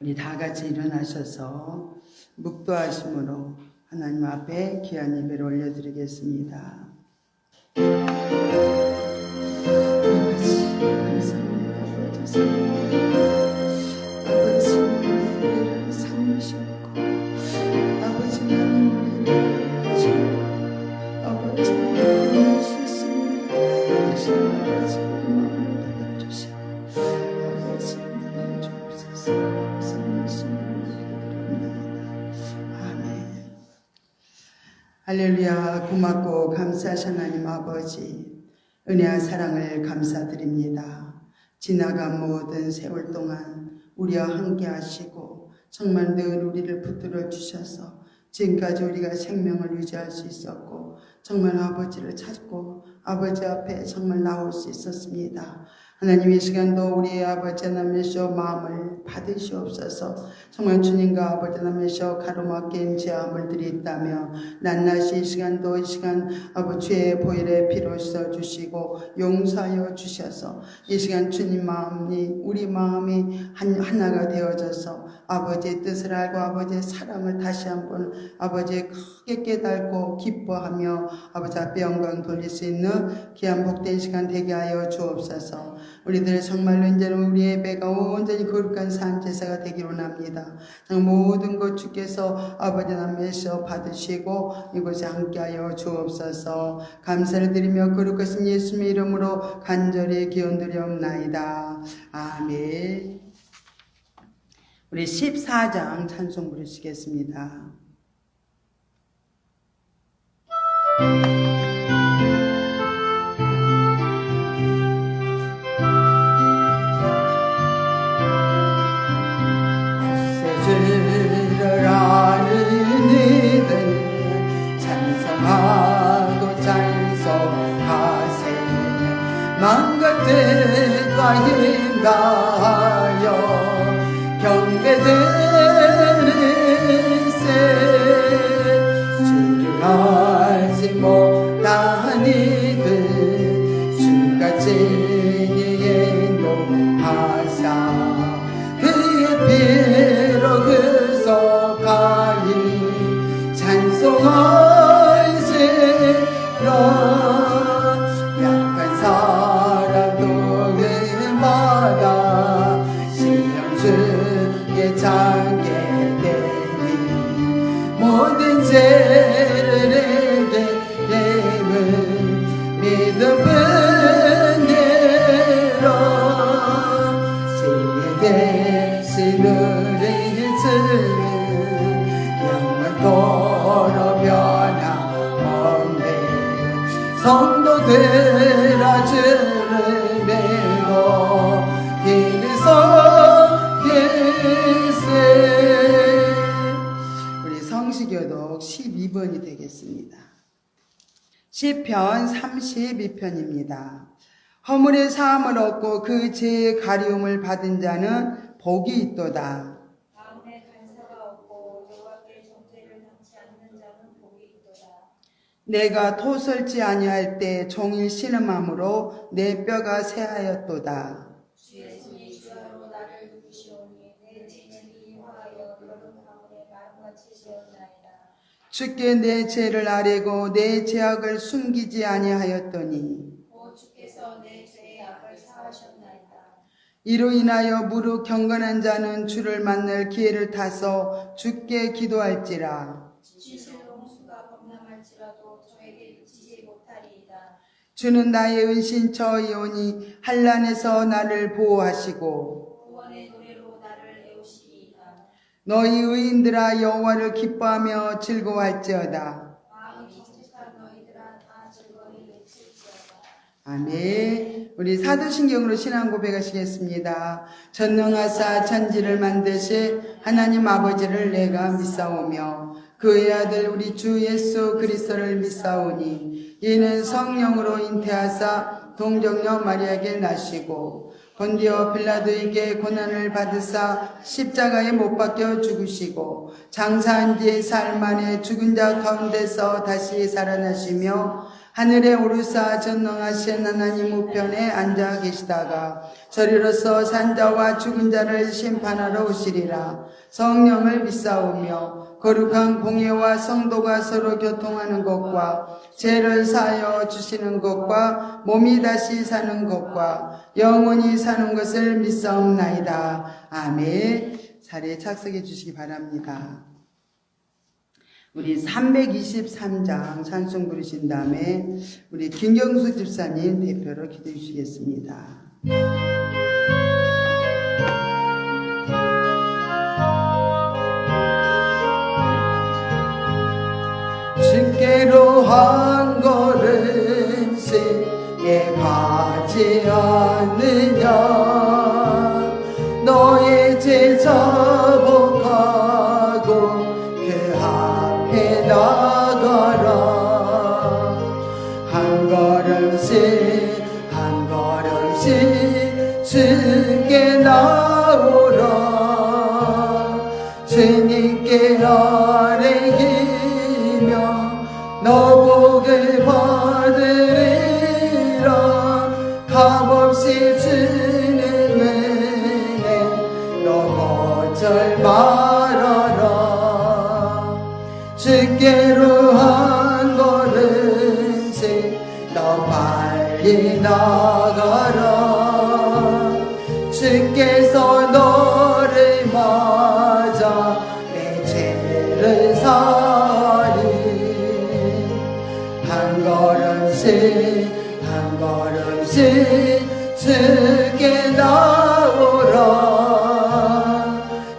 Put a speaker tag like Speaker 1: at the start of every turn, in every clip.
Speaker 1: 우리 다 같이 일어나셔서 묵도하심으로 하나님 앞에 귀한 예배를 올려드리겠습니다. 할렐루야. 고맙고 감사하신 하나님 아버지, 은혜와 사랑을 감사드립니다. 지나간 모든 세월 동안 우리와 함께 하시고 정말 늘 우리를 붙들어 주셔서 지금까지 우리가 생명을 유지할 수 있었고 정말 아버지를 찾고 아버지 앞에 정말 나올 수 있었습니다. 하나님 이 시간도 우리의 아버지 하나님이시여 마음을 받으시옵소서. 정말 주님과 아버지 하나님이시여 가로막힌 죄아물들이 있다며 낱낱이 이 시간도 이 시간 아버지 주의 보혈의 피로 씻어주시고 용서하여 주셔서 이 시간 주님 마음이 우리 마음이 하나가 되어져서 아버지의 뜻을 알고 아버지의 사랑을 다시 한번 아버지의 크게 깨닫고 기뻐하며 아버지 앞에 영광 돌릴 수 있는 귀한 복된 시간 되게 하여 주옵소서. 우리들 정말로 이제는 우리의 예배가 온전히 거룩한 산제사가 되기로 합니다. 모든 것 주께서 아버지 남매셔 받으시고 이곳에 함께하여 주옵소서. 감사를 드리며 거룩하신 예수님의 이름으로 간절히 기원드리옵나이다. 아멘. 우리 14장 찬송 부르시겠습니다.
Speaker 2: 주를 아는 이들 찬송하고 찬송하세. 맘과 뜻과 힘 다하여 경배드리세. 주를 알지 못한 이들 주가 진리의 인도하사 그의 피로 구속하니 찬송할지라. 약한 사람도 그마다 시험 주에 찾게 되니 모든 죄를 내게임을 믿음으로 주에게 신으리 주는 영원토록 변함없네. 성도들아 주를 메고 길을 서길세.
Speaker 1: 우리 성시교독 12번이 되겠습니다. 시편 32편입니다. 허물의 사함을 얻고 그 죄의 가리움을 받은 자는 복이 있도다.
Speaker 3: 마음에 간사가 없고 여호와께 정죄를 당치 않는 자는 복이 있도다.
Speaker 1: 내가 토설지 아니할 때 종일 신음함으로 내 뼈가 새하였도다.
Speaker 3: 주 예수님 주야로 나를 누르시오니 내 죄는 이화하여 여름 가운데 마음같이 지었나이다.
Speaker 1: 주께 내 죄를 아뢰고 내 죄악을 숨기지 아니하였더니
Speaker 3: 오 주께서 내 죄의 악을 사하셨나이다.
Speaker 1: 이로 인하여 무릇 경건한 자는 주를 만날 기회를 타서 주께 기도할지라.
Speaker 3: 지실 홍수가 범람할지라도 저에게 미치지 못하리이다.
Speaker 1: 주는 나의 은신처이오니 한란에서 나를 보호하시고
Speaker 3: 구원의 노래로 나를 애우시리이다.
Speaker 1: 너희 의인들아 여호와를 기뻐하며 즐거워할지어다.
Speaker 3: 마음이 칙칙한 너희들아 다 즐거이 외칠지어다.
Speaker 1: 아멘. 우리 사도신경으로 신앙 고백하시겠습니다. 전능하사 천지를 만드신 하나님 아버지를 내가 믿사오며 그의 아들 우리 주 예수 그리스도를 믿사오니 이는 성령으로 잉태하사 동정녀 마리아에게 나시고 본디오 빌라도에게 고난을 받으사 십자가에 못 박혀 죽으시고 장사한 뒤 사흘 만에 죽은 자 가운데서 다시 살아나시며 하늘에 오르사 전능하신 하나님 우편에 앉아 계시다가 저리로서 산자와 죽은 자를 심판하러 오시리라. 성령을 믿사오며 거룩한 공예와 성도가 서로 교통하는 것과 죄를 사하여 주시는 것과 몸이 다시 사는 것과 영원히 사는 것을 믿사옵나이다. 아멘. 자리에 착석해 주시기 바랍니다. 우리 323장 찬송 부르신 다음에 우리 김경수 집사님 대표로 기도해 주시겠습니다.
Speaker 2: 주께로 한 걸음씩 가지 않느냐 너의 죄 자복하고 그 앞에 나가라 한 걸음씩 한 걸음씩 주께 나오라 주님께 아뢰이며 너 복을 받으리라 값없이 주는 은혜 너 거절 말아라 주께로 한 걸음씩 너 빨리 나가라 주께서 너를 맞아 내 죄를 사리 한 걸음씩 한 걸음씩 주께 나오라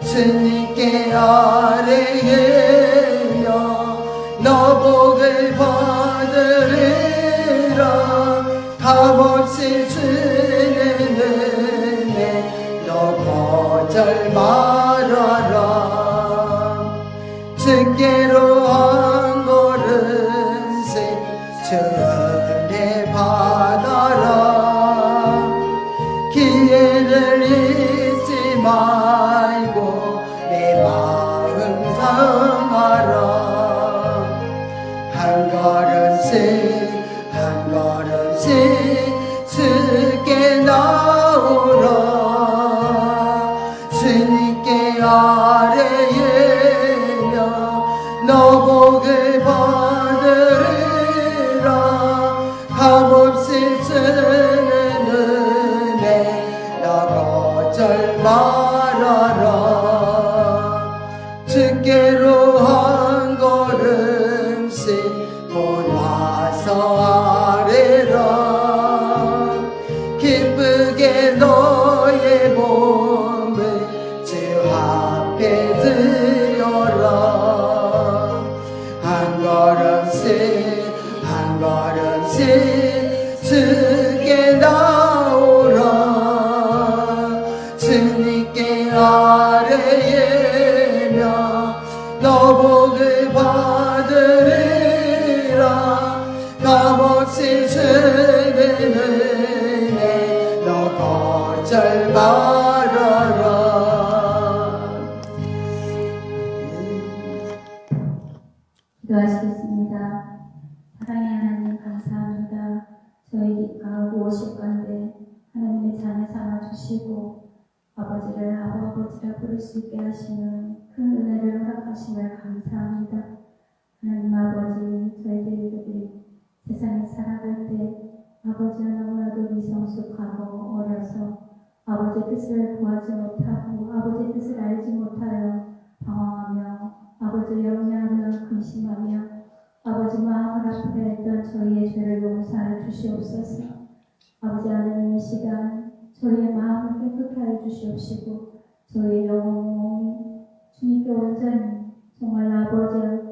Speaker 2: 주님께 아뢰이며 너 복을 받으리라 값없이 주는 은혜 너 거절 말아라 주께로 한 걸음씩 주 은혜 받아라 기회를 잊지 말고 내 마음 상하라 한 걸음씩 한 걸음씩 주께 나오라 주님께 아뢰이며 너 복을 받으리라 값없이 주는 은혜 너 거절 말아라 주께로 한 걸음씩 곧 와서 아뢰라 기쁘게 너의 몸을 주 앞에 드려라 한 걸음씩 한 걸음씩 주께 나오라 주님께 아뢰이며 너 복을 받으리라 값없이 주는 은혜 너 거절 말아라
Speaker 3: 기도하시겠습니다. 사랑의 하나님 감사합니다. 저희가 무엇일 건데 하나님의 자녀 삼아주시고 아버지를 아버지라 부를 수 있게 하시는 큰 은혜를 허락하심을 감사합니다. 하나님 아버지 저희들이 세상에 살아갈 때 아버지가 너무나도 미성숙하고 어려서 아버지의 뜻을 구하지 못하고 아버지의 뜻을 알지 못하여 방황하며 아버지를 염려하며 근심하며 아버지 마음을 아프게 했던 저희의 죄를 용서하여 주시옵소서. 아버지 하나님 이 시간 저희의 마음을 깨끗게 하여 주시옵시고 저희의 영혼이 주님께 온전히 정말 아버지의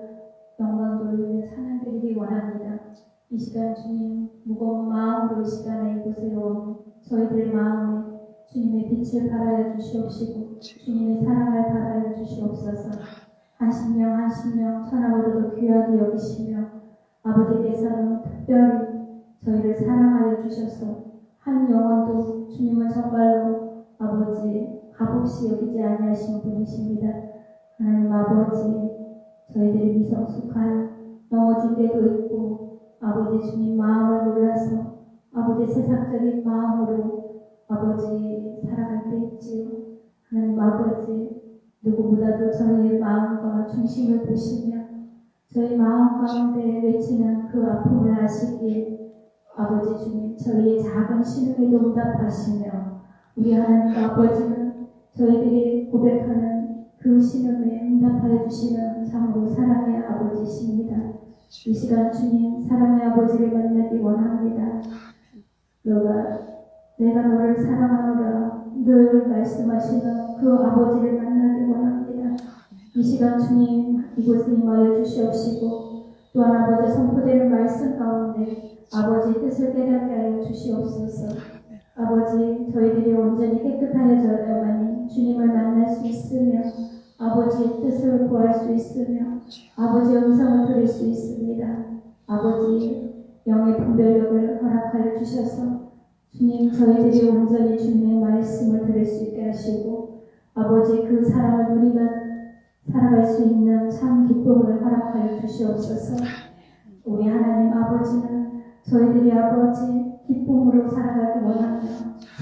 Speaker 3: 영광 돌리며 찬양드리기 원합니다. 이 시간 주님 무거운 마음으로 이 시간에 이곳에 온 저희들의 마음에 주님의 빛을 발하여 주시옵시고 주님의 사랑을 발하여 주시옵소서. 한 심령 한 심령 천하보다도 귀하게 여기시며 아버지께서는 특별히 저희를 사랑하여 주셔서 한 영혼도 주님은 정말로 아버지 값없이 여기지 아니하신 분이십니다. 하나님 아버지 저희들이 미성숙하여 넘어질 때도 있고 아버지 주님 마음을 몰라서 아버지 세상적인 마음으로 아버지 살아갈 때 있지요. 하나님 아버지 누구보다도 저희의 마음과 중심을 보시며 저희 마음 가운데 외치는 그 아픔을 아시기에 아버지 주님 저희의 작은 신음에 응답하시며 우리 하나님 아버지는 저희들이 고백하는 그 신음에 응답하여 주시는 참으로 사랑의 아버지십니다. 이 시간 주님 사랑의 아버지를 만나기 원합니다. 내가 너를 사랑하노라 늘 말씀하시는 그 아버지를 만나기 원합니다. 이 시간 주님 이곳에 임하여 주시옵시고 또한 아버지 선포되는 말씀 가운데 아버지 뜻을 깨닫게 하여 주시옵소서. 아버지 저희들이 온전히 깨끗하여져야만이 주님을 만날 수 있으며 아버지의 뜻을 구할 수 있으며 아버지의 음성을 들을 수 있습니다. 아버지 영의 분별력을 허락하여 주셔서 주님 저희들이 온전히 주님의 말씀을 들을 수 있게 하시고 아버지 그 사랑을 누리며 살아갈 수 있는 참 기쁨을 허락하여 주시옵소서. 우리 하나님 아버지는 저희들이 아버지 기쁨으로 살아가기 원하며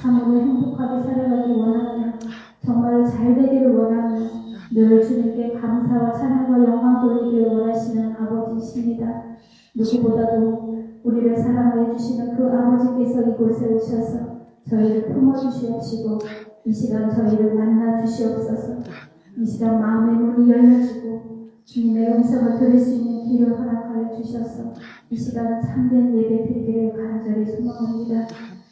Speaker 3: 참으로 행복하게 살아가기 원하며 정말 잘 되기를 원하며 늘 주님께 감사와 찬양과 영광 돌리기를 원하시는 아버지이십니다. 누구보다도 우리를 사랑하여 주시는 그 아버지께서 이곳에 오셔서 저희를 품어주시옵시고 이 시간 저희를 만나 주시옵소서. 이 시간 마음의 문이 열려지고 주님의 음성을 들을 수 있는 길을 허락하여 주셔서 이 시간 참된 예배 드리기를 간절히 소망합니다.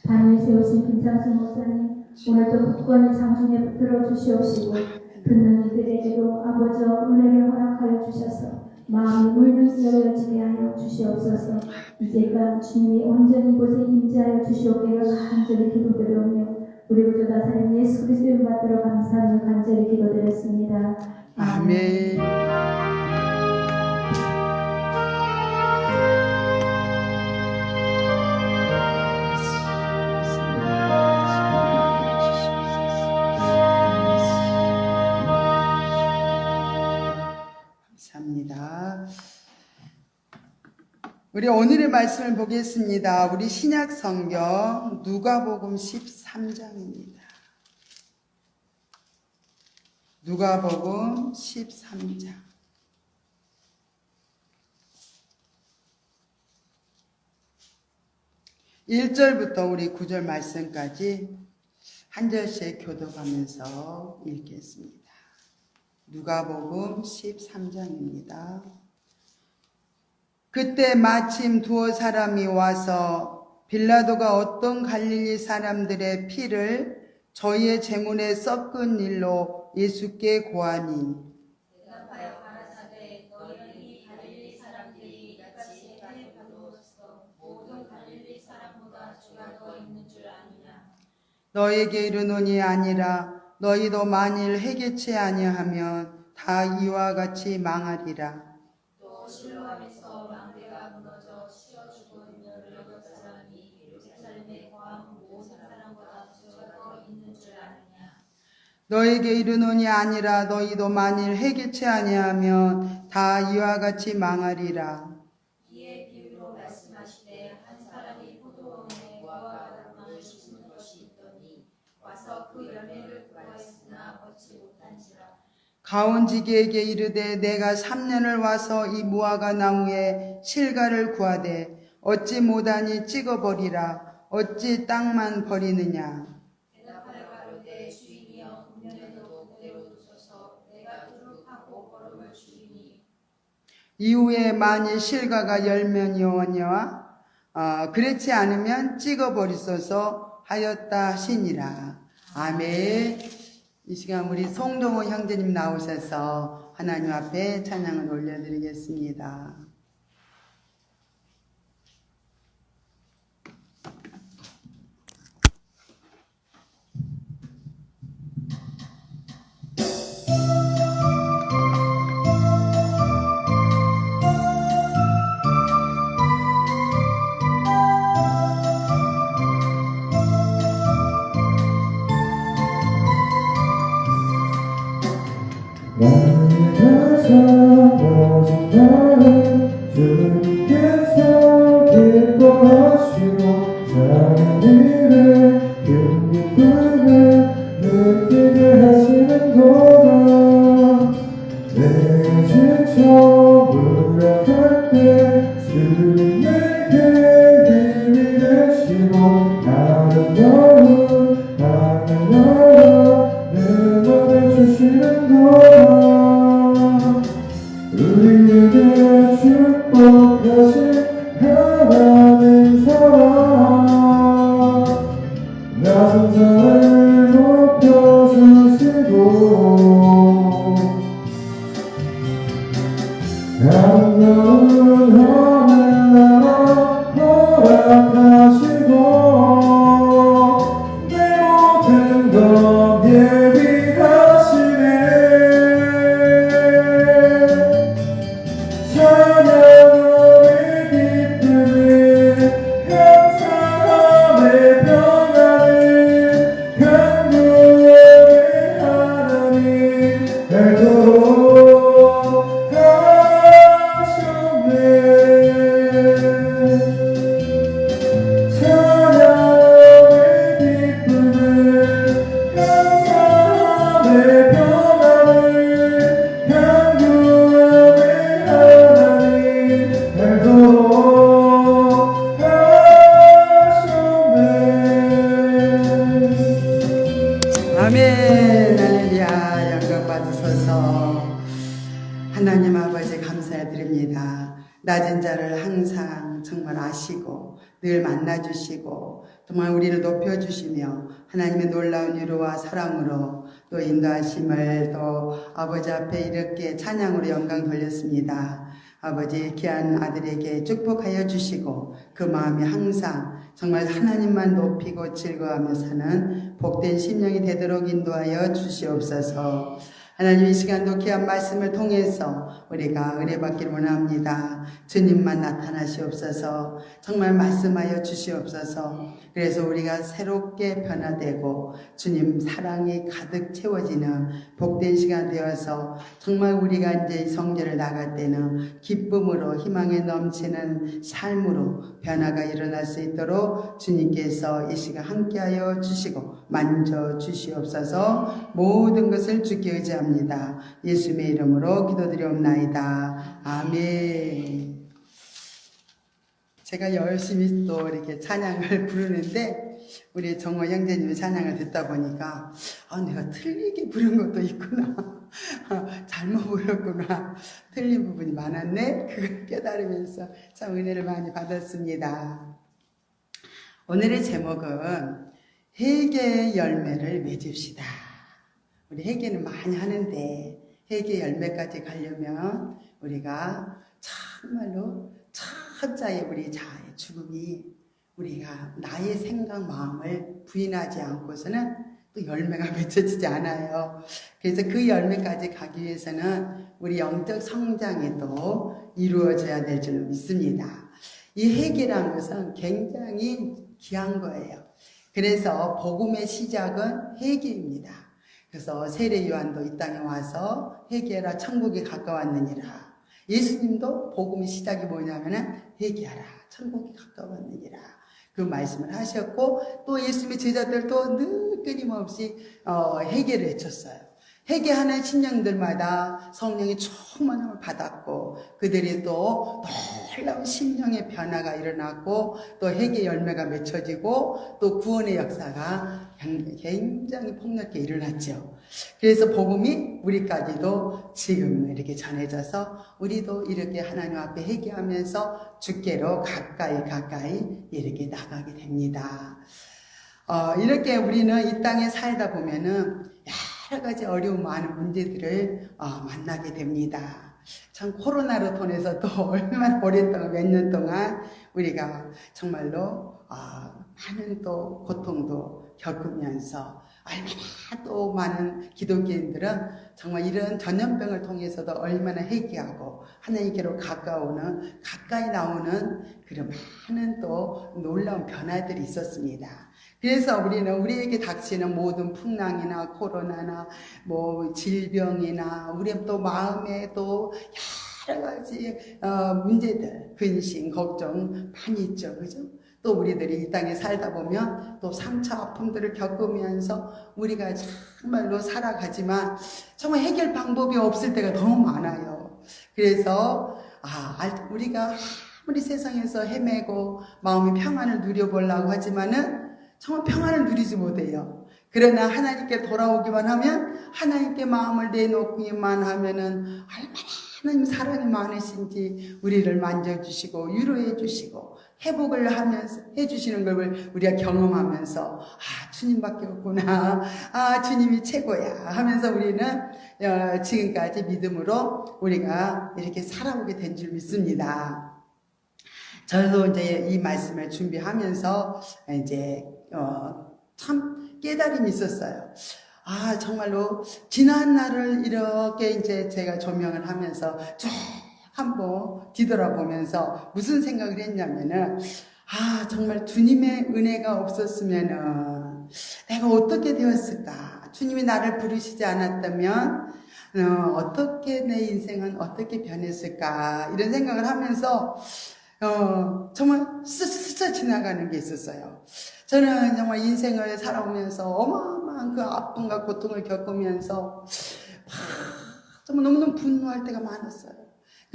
Speaker 3: 단일 세우신 김창수 목사님 오늘도 굳건히 장중에 붙들어 주시옵시고 듣는 이들에게도 아버지와 은혜를 허락하여 주셔서 마음이 물든 열려지게 하여 주시옵소서. 이제가 주님이 온전히 이곳에 임재하여 주시옵기를 간절히 기도드리오며 우리 구주 나사렛 예수 그리스도를 받들어 감사하며 간절히 기도드렸습니다.
Speaker 1: 아멘. 감사합니다. 우리 오늘의 말씀을 보겠습니다. 우리 신약 성경 누가복음 13장입니다. 누가복음 13장. 1절부터 우리 9절 말씀까지 한 절씩 교독하면서 읽겠습니다. 누가복음 13장입니다. 그때 마침 두어 사람이 와서 빌라도가 어떤 갈릴리 사람들의 피를 저희의 제문에 섞은 일로 예수께 고하니
Speaker 4: 대답하여 가라사대 너희는 갈릴리 사람들이 이같이 행함으로써 모든 갈릴리 사람보다 죄가 더 있는 줄 아느냐.
Speaker 1: 너에게 이르노니 아니라 너희도 만일 회개치 아니하면 다 이와 같이 망하리라.
Speaker 4: 또 실로암에서 망대가 무너져 씌어 죽은 18사람이 예루살렘에 거한 모든 사람보다 죄가 더 있는 줄 아느냐.
Speaker 1: 너에게 이르노니 아니라 너희도 만일 회개치 아니하면 다 이와 같이 망하리라.
Speaker 4: 이에 비유로 말씀하시되 한 사람이 포도원에 무화과 나무를 심는 것이 있더니 와서 그 열매를 구하였으나 얻지 못한지라.
Speaker 1: 가온지기에게 이르되 내가 3년을 와서 이 무화과 나무에 실과를 구하되 얻지 못하니 찍어버리라. 어찌 땅만 버리느냐.
Speaker 4: 대답하여 가로되 주인이여 금년에도 그대로 두소서. 내가 두루 파고 거름을 주리니.
Speaker 1: 이후에 만일 실과가 열면이오니와 그렇지 않으면 찍어버리소서 하였다 하시니라. 아멘. 이 시간 우리 송동호 형제님 나오셔서 하나님 앞에 찬양을 올려드리겠습니다.
Speaker 2: 나를 사랑하신 나를 주님께서 동안 우리에게 축복하신 하나님 사랑 낮은 자를 높여주시고 아름다운 하늘나라 허락하시고 내 모든 것 예비하시네 찬양함에 기쁨을 감사함에 변화를 강구함에 하나님 알도록 하셨네 찬양함에 기쁨을 감사함에 변화를 강구함에 하나님 알도록 하셨네.
Speaker 1: 아멘. 할렐루야. 영광 받으소서. 하나님 아버지 감사드립니다. 낮은 자를 항상 정말 아시고 늘 만나주시고 정말 우리를 높여주시며 하나님의 놀라운 위로와 사랑으로 또 인도하심을 또 아버지 앞에 이렇게 찬양으로 영광 돌렸습니다. 아버지 귀한 아들에게 축복하여 주시고 그 마음이 항상 정말 하나님만 높이고 즐거워하며 사는 복된 심령이 되도록 인도하여 주시옵소서. 하나님 이 시간도 귀한 말씀을 통해서 우리가 은혜받기를 원합니다. 주님만 나타나시옵소서. 정말 말씀하여 주시옵소서. 그래서 우리가 새롭게 변화되고 주님 사랑이 가득 채워지는 복된 시간 되어서 정말 우리가 이제 이 성전을 나갈 때는 기쁨으로 희망에 넘치는 삶으로 변화가 일어날 수 있도록 주님께서 이 시간 함께하여 주시고 만져 주시옵소서. 모든 것을 주께 의지합니다. 예수님의 이름으로 기도드리옵나이다. 아멘. 제가 열심히 또 이렇게 찬양을 부르는데 우리 정호 형제님의 찬양을 듣다 보니까 내가 틀리게 부른 것도 있구나. 잘못 불렀구나. 틀린 부분이 많았네. 그걸 깨달으면서 참 은혜를 많이 받았습니다. 오늘의 제목은 회개의 열매를 맺읍시다. 우리 회개는 많이 하는데 회개 열매까지 가려면 우리가 정말로 첫자의 우리 자아의 죽음이 우리가 나의 생각 마음을 부인하지 않고서는 또 열매가 맺혀지지 않아요. 그래서 그 열매까지 가기 위해서는 우리 영적 성장이 또 이루어져야 될 줄 믿습니다. 이 회개라는 것은 굉장히 귀한 거예요. 그래서 복음의 시작은 회개입니다. 그래서 세례 요한도 이 땅에 와서 회개하라 천국이 가까웠느니라. 예수님도 복음의 시작이 뭐냐면은 회개하라 천국이 가까웠느니라. 그 말씀을 하셨고 또 예수님의 제자들도 늘 끊임없이 회개를 외쳤어요. 회개하는 심령들마다 성령의 충만함을 받았고 그들이 또 놀라운 심령의 변화가 일어났고 또 회개 열매가 맺혀지고 또 구원의 역사가 굉장히 폭넓게 일어났죠. 그래서 복음이 우리까지도 지금 이렇게 전해져서 우리도 이렇게 하나님 앞에 회개하면서 주께로 가까이 이렇게 나가게 됩니다. 이렇게 우리는 이 땅에 살다 보면은 여러 가지 어려운 많은 문제들을 만나게 됩니다. 참 코로나로 통해서 또 얼마나 오랫동안 몇 년 동안 우리가 정말로 많은 또 고통도 겪으면서 얼마나 또 많은 기독교인들은 정말 이런 전염병을 통해서도 얼마나 회개하고 하나님께로 가까이 나오는 그런 많은 또 놀라운 변화들이 있었습니다. 그래서 우리는 우리에게 닥치는 모든 풍랑이나 코로나나 뭐 질병이나 우리 또 마음에 또 여러 가지 문제들, 근심, 걱정 많이 있죠. 그죠? 또 우리들이 이 땅에 살다 보면 또 상처, 아픔들을 겪으면서 우리가 정말로 살아가지만 정말 해결 방법이 없을 때가 너무 많아요. 그래서 우리가 아무리 세상에서 헤매고 마음의 평안을 누려보려고 하지만은 정말 평안을 누리지 못해요. 그러나 하나님께 돌아오기만 하면, 하나님께 마음을 내놓기만 하면은 얼마나 하나님 사랑이 많으신지 우리를 만져주시고 위로해 주시고 회복을 하면서 해주시는 걸 우리가 경험하면서 주님밖에 없구나, 주님이 최고야 하면서 우리는 지금까지 믿음으로 우리가 이렇게 살아오게 된 줄 믿습니다. 저도 이제 이 말씀을 준비하면서 이제 참 깨달음이 있었어요. 정말로 지난 날을 이렇게 이제 제가 조명을 하면서 쭉 한번 뒤돌아보면서 무슨 생각을 했냐면은, 정말 주님의 은혜가 없었으면은 내가 어떻게 되었을까? 주님이 나를 부르시지 않았다면 어떻게 내 인생은 어떻게 변했을까? 이런 생각을 하면서 정말 스쳐 지나가는 게 있었어요. 저는 정말 인생을 살아오면서 어마어마한 그 아픔과 고통을 겪으면서 정말 너무너무 분노할 때가 많았어요.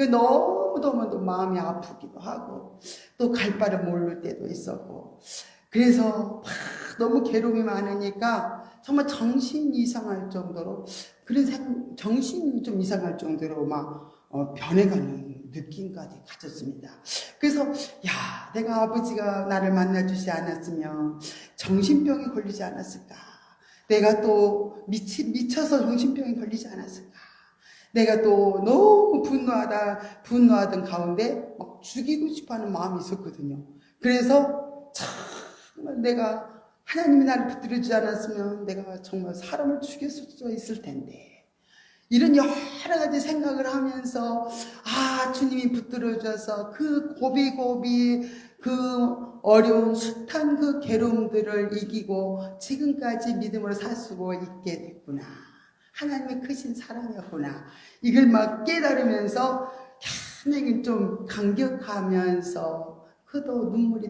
Speaker 1: 너무너무 마음이 아프기도 하고 또 갈 바를 모를 때도 있었고, 그래서 너무 괴로움이 많으니까 정말 정신이 이상할 정도로, 정신이 좀 이상할 정도로 막 변해가는 느낌까지 가졌습니다. 그래서 내가 아버지가 나를 만나주지 않았으면 정신병이 걸리지 않았을까? 내가 또 미쳐서 정신병이 걸리지 않았을까? 내가 또 너무 분노하던 가운데 막 죽이고 싶어하는 마음이 있었거든요. 그래서 정말 내가 하나님이 나를 붙들어주지 않았으면 내가 정말 사람을 죽였을 수 있을 텐데, 이런 여러 가지 생각을 하면서 주님이 붙들어줘서 그 고비고비 그 어려운 숱한 그 괴로움들을 이기고 지금까지 믿음으로 살 수 있게 됐구나. 하나님의 크신 사랑이었구나. 이걸 막 깨달으면서 하나님 좀 감격하면서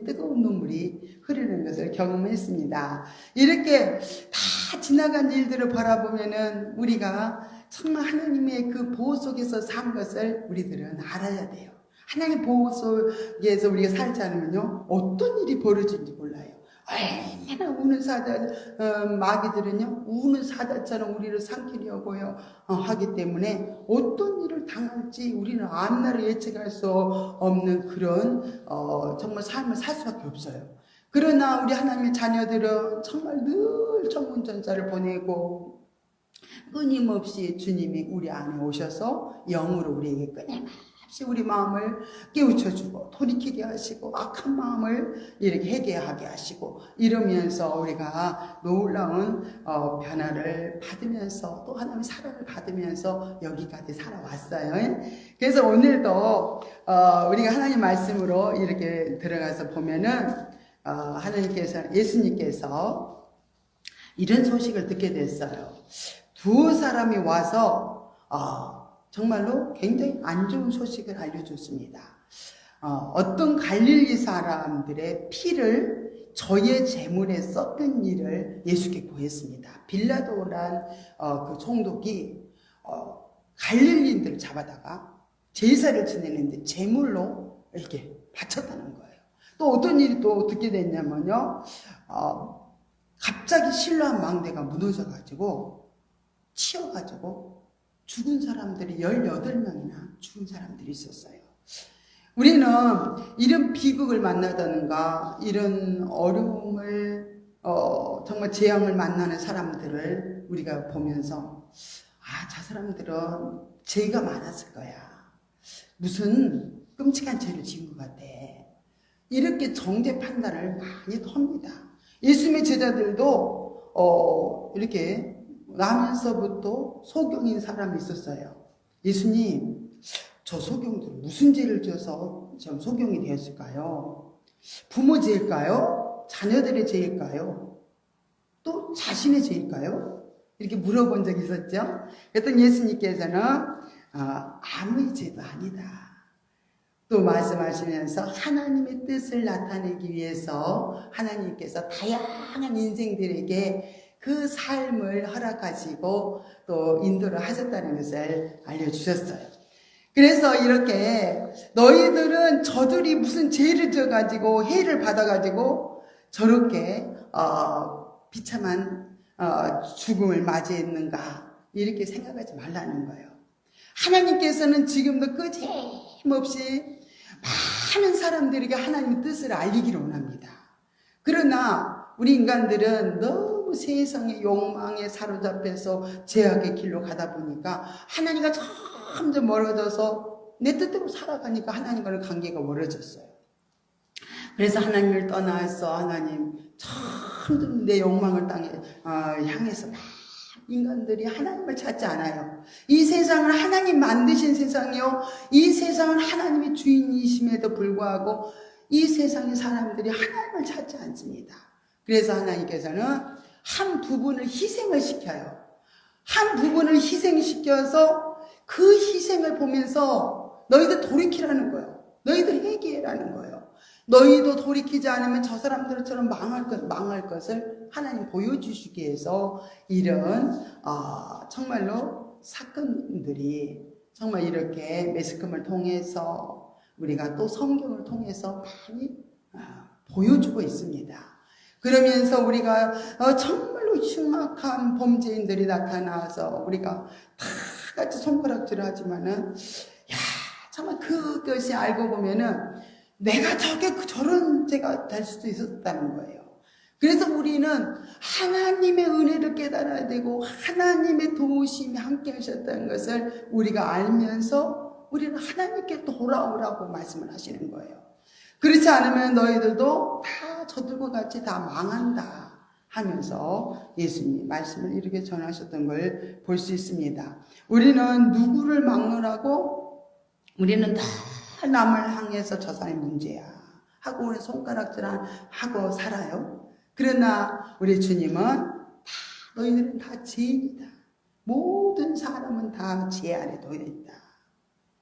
Speaker 1: 뜨거운 눈물이 흐르는 것을 경험했습니다. 이렇게 다 지나간 일들을 바라보면은 우리가 정말 하나님의 그 보호 속에서 산 것을 우리들은 알아야 돼요. 하나님의 보호 속에서 우리가 살지 않으면요, 어떤 일이 벌어질지 몰라요. 얼마나 우는 마귀들은요, 우는 사자처럼 우리를 삼키려고요 하기 때문에 어떤 일을 당할지 우리는 앞날을 예측할 수 없는 그런 정말 삶을 살 수밖에 없어요. 그러나 우리 하나님의 자녀들은 정말 늘 천군천사를 보내고 끊임없이 주님이 우리 안에 오셔서 영으로 우리에게 끊임없이 우리 마음을 깨우쳐주고 돌이키게 하시고 악한 마음을 이렇게 회개하게 하시고, 이러면서 우리가 놀라운 변화를 받으면서 또 하나님의 사랑을 받으면서 여기까지 살아왔어요. 그래서 오늘도 우리가 하나님 말씀으로 이렇게 들어가서 보면은 예수님께서 이런 소식을 듣게 됐어요. 두 사람이 와서 정말로 굉장히 안 좋은 소식을 알려줬습니다. 어떤 갈릴리 사람들의 피를 저의 제물에 섞은 일을 예수께 구했습니다. 빌라도란 그 총독이 갈릴리인들을 잡아다가 제사를 지내는데 제물로 이렇게 바쳤다는 거예요. 또 어떤 일이 또 듣게 됐냐면요, 갑자기 신라한 망대가 무너져가지고 치여가지고 죽은 사람들이 18명이나 죽은 사람들이 있었어요. 우리는 이런 비극을 만나다든가 이런 어려움을 정말 재앙을 만나는 사람들을 우리가 보면서 저 사람들은 죄가 많았을 거야. 무슨 끔찍한 죄를 지은 것 같아. 이렇게 정죄 판단을 많이 합니다. 예수님의 제자들도 이렇게 나면서부터 소경인 사람이 있었어요. 예수님, 저 소경들 무슨 죄를 지어서 저 소경이 되었을까요? 부모 죄일까요? 자녀들의 죄일까요? 또 자신의 죄일까요? 이렇게 물어본 적이 있었죠. 그랬더니 예수님께서는 아무의 죄도 아니다. 또 말씀하시면서 하나님의 뜻을 나타내기 위해서 하나님께서 다양한 인생들에게 그 삶을 허락하시고 또 인도를 하셨다는 것을 알려주셨어요. 그래서 이렇게 너희들은 저들이 무슨 죄를 져가지고 해를 받아가지고 저렇게 비참한 죽음을 맞이했는가 이렇게 생각하지 말라는 거예요. 하나님께서는 지금도 끊임없이 많은 사람들에게 하나님의 뜻을 알리기를 원합니다. 그러나 우리 인간들은 너무 세상의 욕망에 사로잡혀서 죄악의 길로 가다 보니까 하나님과 점점 멀어져서 내 뜻대로 살아가니까 하나님과는 관계가 멀어졌어요. 그래서 하나님을 떠나서 하나님 점점 내 욕망을 향해서 인간들이 하나님을 찾지 않아요. 이 세상은 하나님 만드신 세상이요. 이 세상은 하나님의 주인이심에도 불구하고 이 세상의 사람들이 하나님을 찾지 않습니다. 그래서 하나님께서는 한 부분을 희생을 시켜요. 한 부분을 희생시켜서 그 희생을 보면서 너희들 돌이키라는 거예요. 너희들 회개라는 거예요. 너희도 돌이키지 않으면 저 사람들처럼 망할 것을 하나님 보여주시기 위해서 이런 정말로 사건들이 정말 이렇게 매스컴을 통해서 우리가 또 성경을 통해서 많이 보여주고 있습니다. 그러면서 우리가 정말로 흉악한 범죄인들이 나타나서 우리가 다 같이 손가락질을 하지만은 정말 그것이 알고 보면은 내가 저런 죄가 될 수도 있었다는 거예요. 그래서 우리는 하나님의 은혜를 깨달아야 되고 하나님의 도우심이 함께 하셨다는 것을 우리가 알면서 우리는 하나님께 돌아오라고 말씀을 하시는 거예요. 그렇지 않으면 너희들도 다 저들과 같이 다 망한다 하면서 예수님이 말씀을 이렇게 전하셨던 걸 볼 수 있습니다. 우리는 누구를 막느라고 우리는 다 남을 향해서 저 사람이 문제야 하고 우리 손가락질하고 살아요. 그러나 우리 주님은 너희들은 다 죄인이다. 모든 사람은 다 죄 아래 놓여 있다.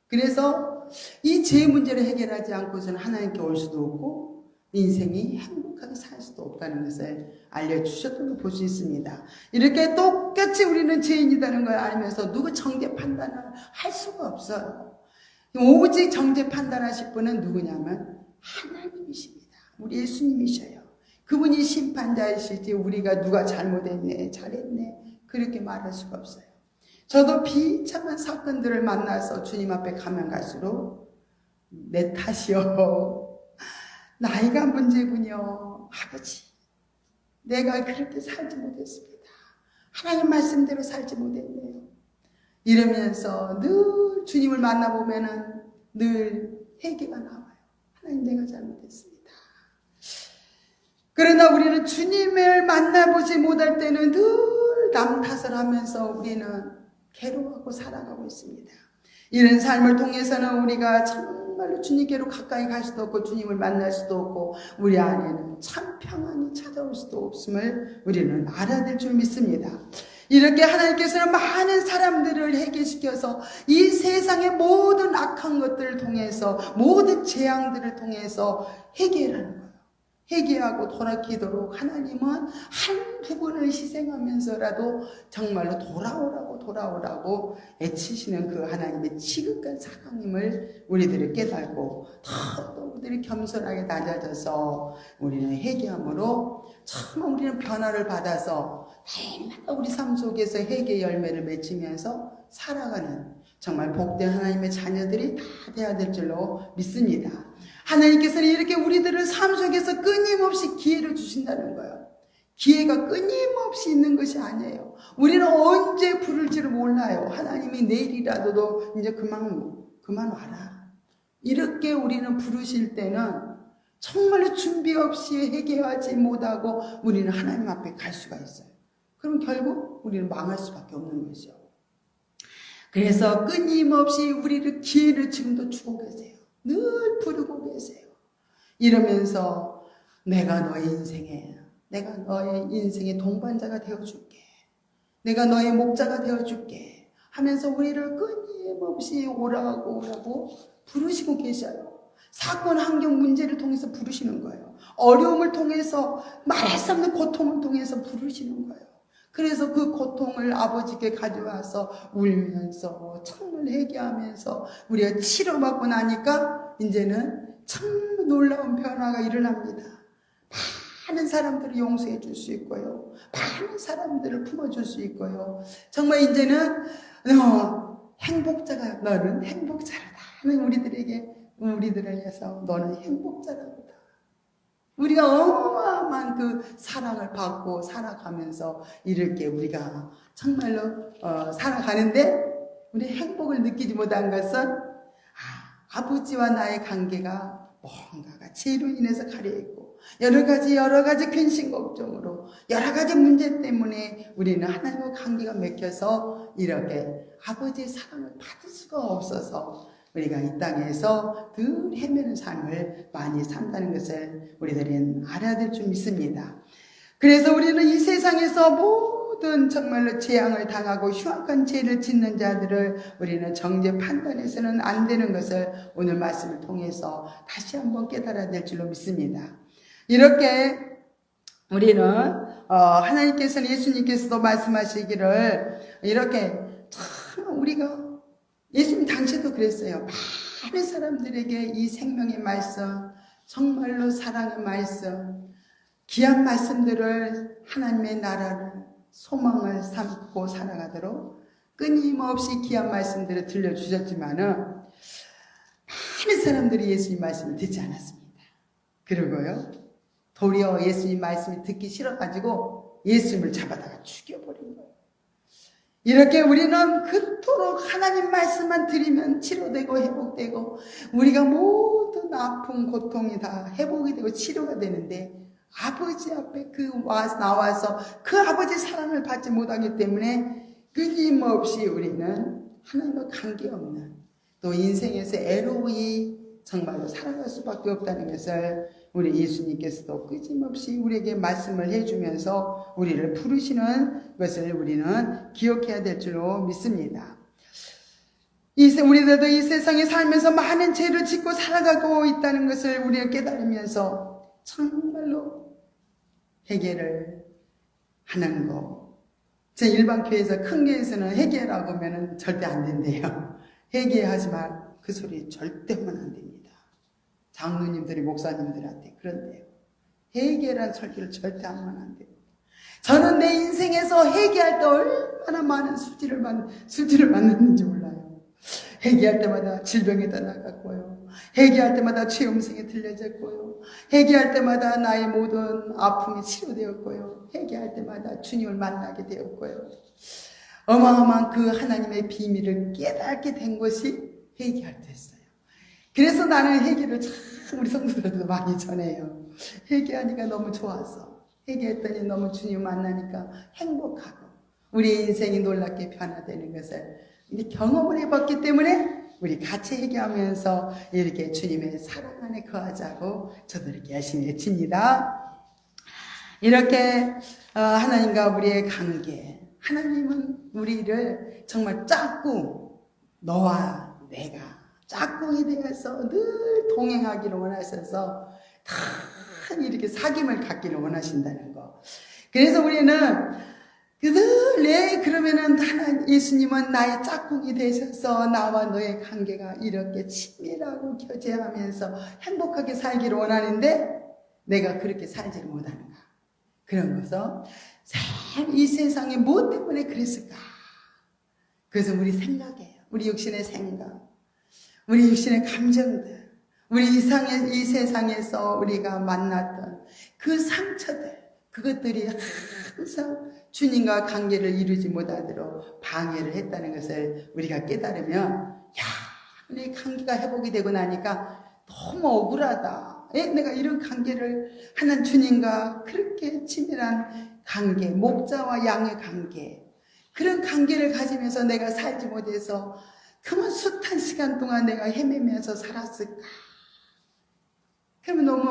Speaker 1: 그래서 이 죄 문제를 해결하지 않고서는 하나님께 올 수도 없고 인생이 행복하게 살 수도 없다는 것을 알려주셨던 걸 볼 수 있습니다. 이렇게 똑같이 우리는 죄인이라는 걸 알면서 누구 정죄 판단을 할 수가 없어요. 오직 정죄 판단하실 분은 누구냐면 하나님이십니다. 우리 예수님이셔요. 그분이 심판자이시지 우리가 누가 잘못했네 잘했네 그렇게 말할 수가 없어요. 저도 비참한 사건들을 만나서 주님 앞에 가면 갈수록 내 탓이요 나이가 문제군요. 아버지 내가 그렇게 살지 못했습니다. 하나님 말씀대로 살지 못했네요. 이러면서 늘 주님을 만나보면은 늘 회개가 나와요. 하나님 내가 잘못했습니다. 그러나 우리는 주님을 만나보지 못할 때는 늘 남 탓을 하면서 우리는 괴로워하고 살아가고 있습니다. 이런 삶을 통해서는 우리가 정말로 주님께로 가까이 갈 수도 없고 주님을 만날 수도 없고 우리 안에는 참 평안이 찾아올 수도 없음을 우리는 알아야 될 줄 믿습니다. 이렇게 하나님께서는 많은 사람들을 해결시켜서 이 세상의 모든 악한 것들을 통해서 모든 재앙들을 통해서 해결하는 거예요. 회개하고 돌아키도록 하나님은 한 부분을 희생하면서라도 정말로 돌아오라고 애치시는 그 하나님의 지극한 사랑임을 우리들이 깨닫고 더 우리들이 겸손하게 낮아져서 우리는 회개함으로 참 우리는 변화를 받아서 날마다 우리 삶 속에서 회개 열매를 맺히면서 살아가는 정말 복된 하나님의 자녀들이 다 되어야 될 줄로 믿습니다. 하나님께서는 이렇게 우리들을 삶 속에서 끊임없이 기회를 주신다는 거예요. 기회가 끊임없이 있는 것이 아니에요. 우리는 언제 부를지를 몰라요. 하나님이 내일이라도 이제 그만 와라. 이렇게 우리는 부르실 때는 정말로 준비 없이 회개하지 못하고 우리는 하나님 앞에 갈 수가 있어요. 그럼 결국 우리는 망할 수밖에 없는 거죠. 그래서 끊임없이 우리를 기회를 지금도 주고 계세요. 늘 부르고 계세요. 이러면서 내가 너의 인생의 동반자가 되어줄게. 내가 너의 목자가 되어줄게 하면서 우리를 끊임없이 오라고 부르시고 계셔요. 사건, 환경, 문제를 통해서 부르시는 거예요. 어려움을 통해서 말할 수 없는 고통을 통해서 부르시는 거예요. 그래서 그 고통을 아버지께 가져와서 울면서 정말 회개하면서 우리가 치료받고 나니까 이제는 참 놀라운 변화가 일어납니다. 많은 사람들을 용서해 줄 수 있고요. 많은 사람들을 품어줄 수 있고요. 정말 이제는 행복자가 너는 행복자라다. 우리들을 해서 너는 행복자라다. 우리가 어마어마한 그 사랑을 받고 살아가면서 이렇게 우리가 정말로 살아가는데 우리 행복을 느끼지 못한 것은 아버지와 나의 관계가 뭔가가 죄로 인해서 가려있고 여러 가지 근심 걱정으로 여러 가지 문제 때문에 우리는 하나님과 관계가 맥혀서 이렇게 아버지의 사랑을 받을 수가 없어서 우리가 이 땅에서 늘 헤매는 삶을 많이 산다는 것을 우리들은 알아야 될 줄 믿습니다. 그래서 우리는 이 세상에서 모든 정말로 재앙을 당하고 흉악한 죄를 짓는 자들을 우리는 정죄 판단해서는 안 되는 것을 오늘 말씀을 통해서 다시 한번 깨달아야 될 줄로 믿습니다. 이렇게 우리는 하나님께서는 예수님께서도 말씀하시기를 이렇게 참 우리가 예수님 당시에도 그랬어요. 많은 사람들에게 이 생명의 말씀, 정말로 사랑의 말씀, 귀한 말씀들을 하나님의 나라를 소망을 삼고 살아가도록 끊임없이 귀한 말씀들을 들려주셨지만은 많은 사람들이 예수님 말씀을 듣지 않았습니다. 그리고요, 도리어 예수님 말씀이 듣기 싫어가지고 예수님을 잡아다가 죽여버린 거예요. 이렇게 우리는 그토록 하나님 말씀만 들으면 치료되고 회복되고 우리가 모든 아픔 고통이 다 회복이 되고 치료가 되는데 아버지 앞에 나와서 그 아버지 사랑을 받지 못하기 때문에 끊임없이 우리는 하나님과 관계없는 또 인생에서 애로이 정말로 살아갈 수밖에 없다는 것을 우리 예수님께서도 끊임없이 우리에게 말씀을 해주면서 우리를 부르시는 것을 우리는 기억해야 될 줄로 믿습니다. 우리들도 이 세상에 살면서 많은 죄를 짓고 살아가고 있다는 것을 우리가 깨달으면서 정말로 회개를 하는 거. 제 일반 교회에서 큰 교회에서는 회개라고 하면 절대 안 된대요. 회개하지 말 그 소리 절대 하면 안 됩니다. 장로님들이 목사님들한테 그런데요. 회개란 설교를 절대 하면 안 됩니다. 저는 내 인생에서 회개할 때 얼마나 많은 수지를 만났는지 몰라요. 회개할 때마다 질병에 떠나갔고요. 회개할 때마다 죄음성에 들려졌고요. 회개할 때마다 나의 모든 아픔이 치료되었고요. 회개할 때마다 주님을 만나게 되었고요. 어마어마한 그 하나님의 비밀을 깨닫게 된 것이 회개할 때였어요. 그래서 나는 회개를 참 우리 성도들도 많이 전해요. 회개하니까 너무 좋아서 회개했더니 너무 주님 만나니까 행복하고 우리의 인생이 놀랍게 변화되는 것을 경험을 해봤기 때문에 우리 같이 회개하면서 이렇게 주님의 사랑 안에 거하자고 저도 이렇게 열심히 외칩니다. 이렇게 하나님과 우리의 관계, 하나님은 우리를 정말 짝꿍, 너와 내가 짝꿍이 되어서 늘 동행하기를 원하셔서 다 이렇게 사귐을 갖기를 원하신다는 거. 그래서 우리는 늘 그러면은 예수님은 나의 짝꿍이 되셔서 나와 너의 관계가 이렇게 친밀하고 교제하면서 행복하게 살기를 원하는데 내가 그렇게 살지를 못하는가. 그런 것은 이 세상에 무엇 때문에 그랬을까? 그래서 우리 생각이에요. 우리 육신의 생각, 우리 육신의 감정들, 우리 이 세상에서 우리가 만났던 그 상처들, 그것들이 항상 주님과 관계를 이루지 못하도록 방해를 했다는 것을 우리가 깨달으면 우리 관계가 회복이 되고 나니까 너무 억울하다. 내가 이런 관계를 하는 주님과 그렇게 친밀한 관계, 목자와 양의 관계, 그런 관계를 가지면서 내가 살지 못해서 그만 숱한 시간 동안 내가 헤매면서 살았을까? 그러면 너무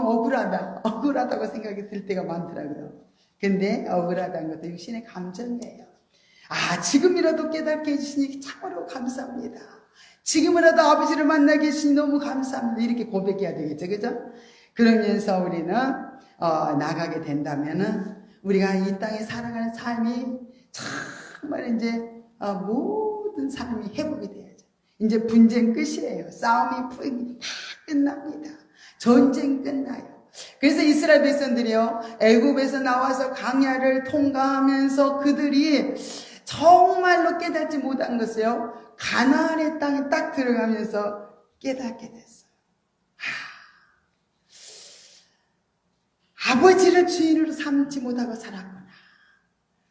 Speaker 1: 억울하다고 생각이 들 때가 많더라고요. 근데 억울하다는 것도 육신의 감정이에요. 지금이라도 깨닫게 해주시니 참으로 감사합니다. 지금이라도 아버지를 만나게 해주시니 너무 감사합니다. 이렇게 고백해야 되겠죠, 그죠? 그러면서 우리는 나가게 된다면은 우리가 이 땅에 살아가는 삶이 정말 이제 모든 삶이 회복이 돼야죠. 이제 분쟁 끝이에요. 싸움이 다 끝납니다. 전쟁 끝나요. 그래서 이스라엘 백성들이요, 애굽에서 나와서 광야를 통과하면서 그들이 정말로 깨닫지 못한 것을요, 가나안의 땅에 딱 들어가면서 깨닫게 됐어요. 아버지를 주인으로 삼지 못하고 살았구나.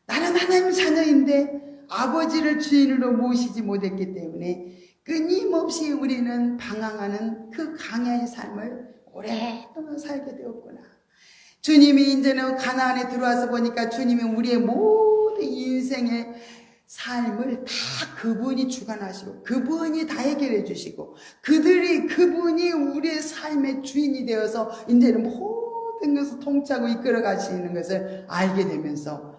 Speaker 1: 나는 하나님 자녀인데 아버지를 주인으로 모시지 못했기 때문에 끊임없이 우리는 방황하는 그 강야의 삶을 오랫동안 살게 되었구나. 주님이 이제는 가나안에 들어와서 보니까 주님이 우리의 모든 인생의 삶을 다 그분이 주관하시고 그분이 다 해결해 주시고 그분이 우리의 삶의 주인이 되어서 이제는 모든 것을 통치하고 이끌어 가시는 것을 알게 되면서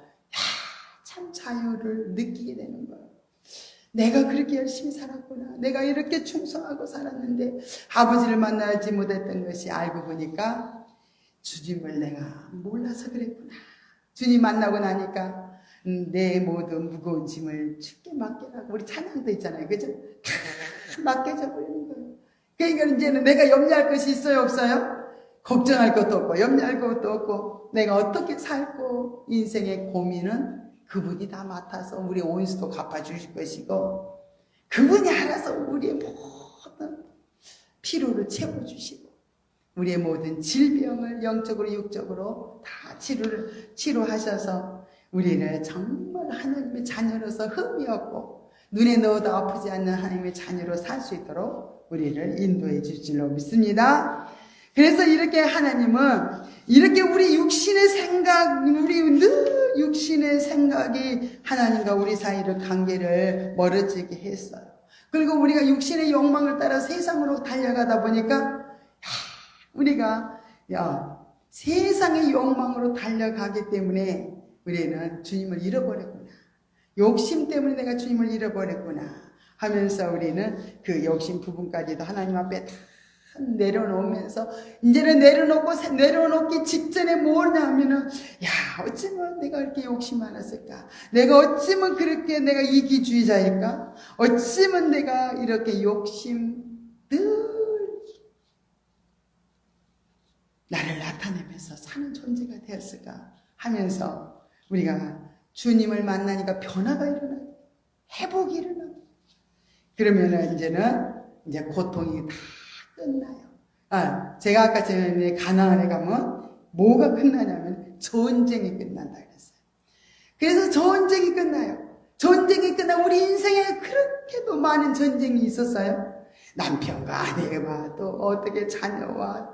Speaker 1: 참 자유를 느끼게 되는 거예요. 내가 그렇게 열심히 살았구나. 내가 이렇게 충성하고 살았는데 아버지를 만나지 못했던 것이 알고 보니까 주님을 내가 몰라서 그랬구나. 주님 만나고 나니까 내 모든 무거운 짐을 주께 맡기라고. 우리 찬양도 있잖아요. 그죠? 다 맡겨져 버리는 거예요. 그러니까 이제는 내가 염려할 것이 있어요? 없어요? 걱정할 것도 없고 염려할 것도 없고 내가 어떻게 살고 인생의 고민은 그분이 다 맡아서 우리의 온수도 갚아주실 것이고 그분이 알아서 우리의 모든 피로를 채워주시고 우리의 모든 질병을 영적으로 육적으로 다 치료하셔서 우리를 정말 하나님의 자녀로서 흠이 없고 눈에 넣어도 아프지 않는 하나님의 자녀로 살 수 있도록 우리를 인도해 주실 줄로 믿습니다. 그래서 이렇게 하나님은 이렇게 우리 육신의 생각, 우리 늘 육신의 생각이 하나님과 우리 사이를 관계를 멀어지게 했어요. 그리고 우리가 육신의 욕망을 따라 세상으로 달려가다 보니까 우리가 세상의 욕망으로 달려가기 때문에 우리는 주님을 잃어버렸구나. 욕심 때문에 내가 주님을 잃어버렸구나 하면서 우리는 그 욕심 부분까지도 하나님 앞에 다 내려놓으면서 이제는 내려놓기 직전에 뭐냐 하면은 어쩌면 내가 이렇게 욕심 많았을까? 내가 어쩌면 그렇게 내가 이기주의자일까? 어쩌면 내가 이렇게 욕심 늘 나를 나타내면서 사는 존재가 되었을까? 하면서 우리가 주님을 만나니까 변화가 일어나고 회복이 일어나고 그러면은 이제 고통이 다 끝나요. 제가 아까 전에 가나안에 가면 뭐가 끝나냐면 전쟁이 끝난다 그랬어요. 그래서 전쟁이 끝나요. 전쟁이 끝나고 우리 인생에 그렇게도 많은 전쟁이 있었어요. 남편과 아내와 또 어떻게 자녀와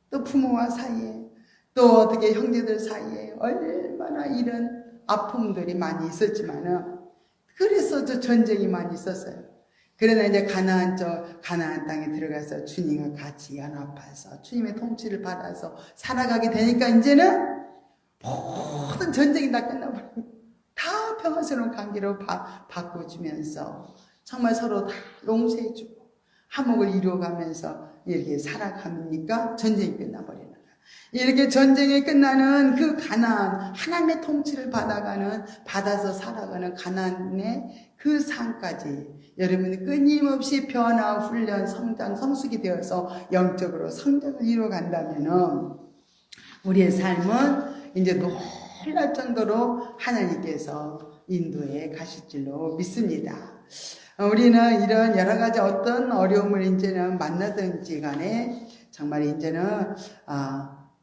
Speaker 1: 또 부모와 사이에 또 어떻게 형제들 사이에 얼마나 이런 아픔들이 많이 있었지만은 그래서 저 전쟁이 많이 있었어요. 그러나 이제 가나안 땅에 들어가서 주님과 같이 연합해서 주님의 통치를 받아서 살아가게 되니까 이제는 모든 전쟁이 다 끝나버리고 다 평화스러운 관계로 바꿔주면서 정말 서로 다 용서해주고 화목을 이루어가면서 이렇게 살아가니까 전쟁이 끝나버리는 거예요. 이렇게 전쟁이 끝나는 그 가나안, 하나님의 통치를 받아서 살아가는 가나안의 그 삶까지 여러분이 끊임없이 변화, 훈련, 성장, 성숙이 되어서 영적으로 성장을 이루어간다면은 우리의 삶은 이제 놀랄 정도로 하나님께서 인도해 가실 줄로 믿습니다. 우리는 이런 여러 가지 어떤 어려움을 이제는 만나든지 간에 정말 이제는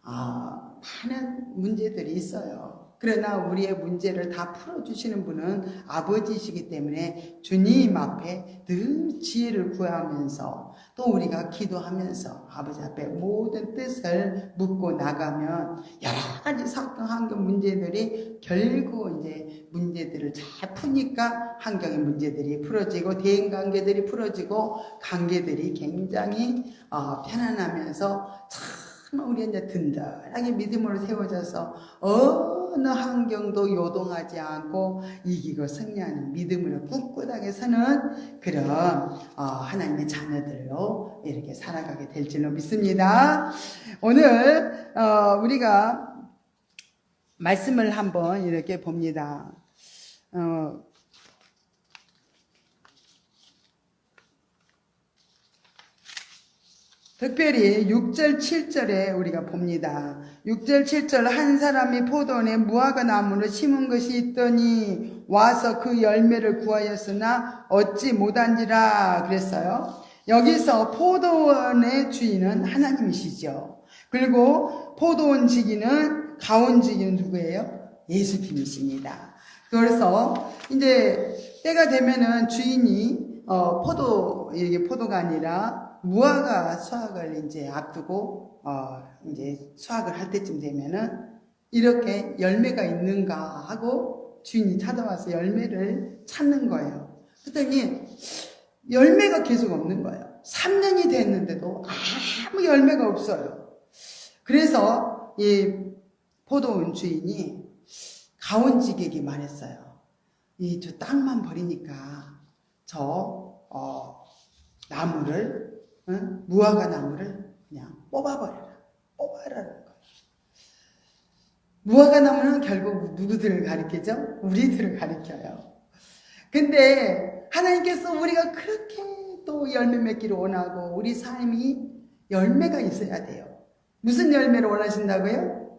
Speaker 1: 많은 문제들이 있어요. 그러나 우리의 문제를 다 풀어주시는 분은 아버지이시기 때문에 주님 앞에 늘 지혜를 구하면서 또 우리가 기도하면서 아버지 앞에 모든 뜻을 묻고 나가면 여러 가지 사건 환경 문제들이 결국 이제 문제들을 잘 푸니까 환경의 문제들이 풀어지고 대인관계들이 풀어지고 관계들이 굉장히 편안하면서 참 우리 이제 든든하게 믿음으로 세워져서 어느 환경도 요동하지 않고 이기고 승리하는 믿음으로 꿋꿋하게 서는 그런 하나님의 자녀들로 이렇게 살아가게 될 줄로 믿습니다. 오늘 우리가 말씀을 한번 이렇게 봅니다. 특별히 6절, 7절에 우리가 봅니다. 6절, 7절 한 사람이 포도원에 무화과 나무를 심은 것이 있더니 와서 그 열매를 구하였으나 얻지 못한지라 그랬어요. 여기서 포도원의 주인은 하나님이시죠. 그리고 포도원 지기는 가온 지기는 누구예요? 예수님이십니다. 그래서 이제 때가 되면은 주인이 이게 포도가 아니라 무화과 수확을 이제 앞두고 이제 수확을 할 때쯤 되면은 이렇게 열매가 있는가 하고 주인이 찾아와서 열매를 찾는 거예요. 그랬더니 열매가 계속 없는 거예요. 3년이 됐는데도 아무 열매가 없어요. 그래서 이 포도원 주인이 가온직에게 말했어요. 저 땅만 버리니까 나무를 무화과 나무를 그냥 뽑아라는 거예요. 무화과 나무는 결국 누구들을 가리키죠? 우리들을 가리켜요. 근데 하나님께서 우리가 그렇게 또 열매 맺기를 원하고 우리 삶이 열매가 있어야 돼요. 무슨 열매를 원하신다고요?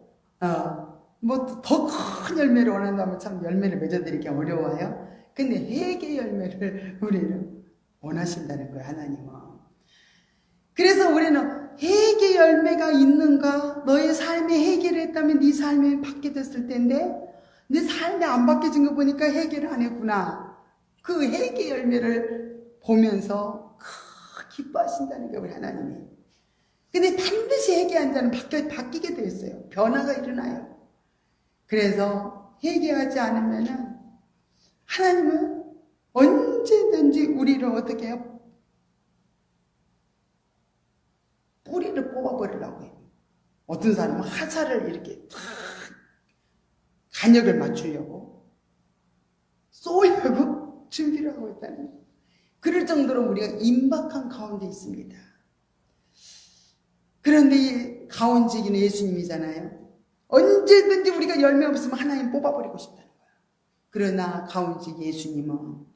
Speaker 1: 뭐 더 큰 열매를 원한다면 참 열매를 맺어드리기 어려워요. 근데 회개 열매를 우리는 원하신다는 거예요, 하나님은. 그래서 우리는 회개 열매가 있는가? 너의 삶에 회개를 했다면 네 삶에 바뀌어졌을 텐데 네 삶에 안 바뀌어진 거 보니까 회개를 안 했구나. 그 회개 열매를 보면서 기뻐하신다는 거예요, 우리 하나님이. 근데 반드시 회개한 자는 바뀌게 되어 있어요. 변화가 일어나요. 그래서 회개하지 않으면은 하나님은 언제든지 우리를 어떻게 해요? 뿌리를 뽑아버리려고 해요. 어떤 사람은 화살을 이렇게 탁 간역을 맞추려고 쏘려고 준비를 하고 있다는 거예요. 그럴 정도로 우리가 임박한 가운데 있습니다. 그런데 이 가온지기는 예수님이잖아요. 언제든지 우리가 열매 없으면 하나님 뽑아버리고 싶다는 거예요. 그러나 가온지기 예수님은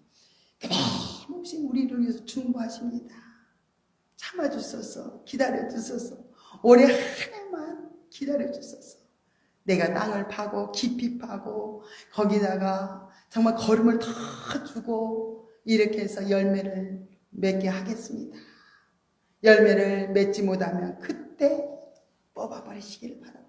Speaker 1: 끊임없이 우리를 위해서 중보하십니다. 참아주소서, 기다려주소서, 올해 한 해만 기다려주소서. 내가 땅을 파고 깊이 파고 거기다가 정말 거름을 다 주고 이렇게 해서 열매를 맺게 하겠습니다. 열매를 맺지 못하면 그때 뽑아버리시기를 바랍니다.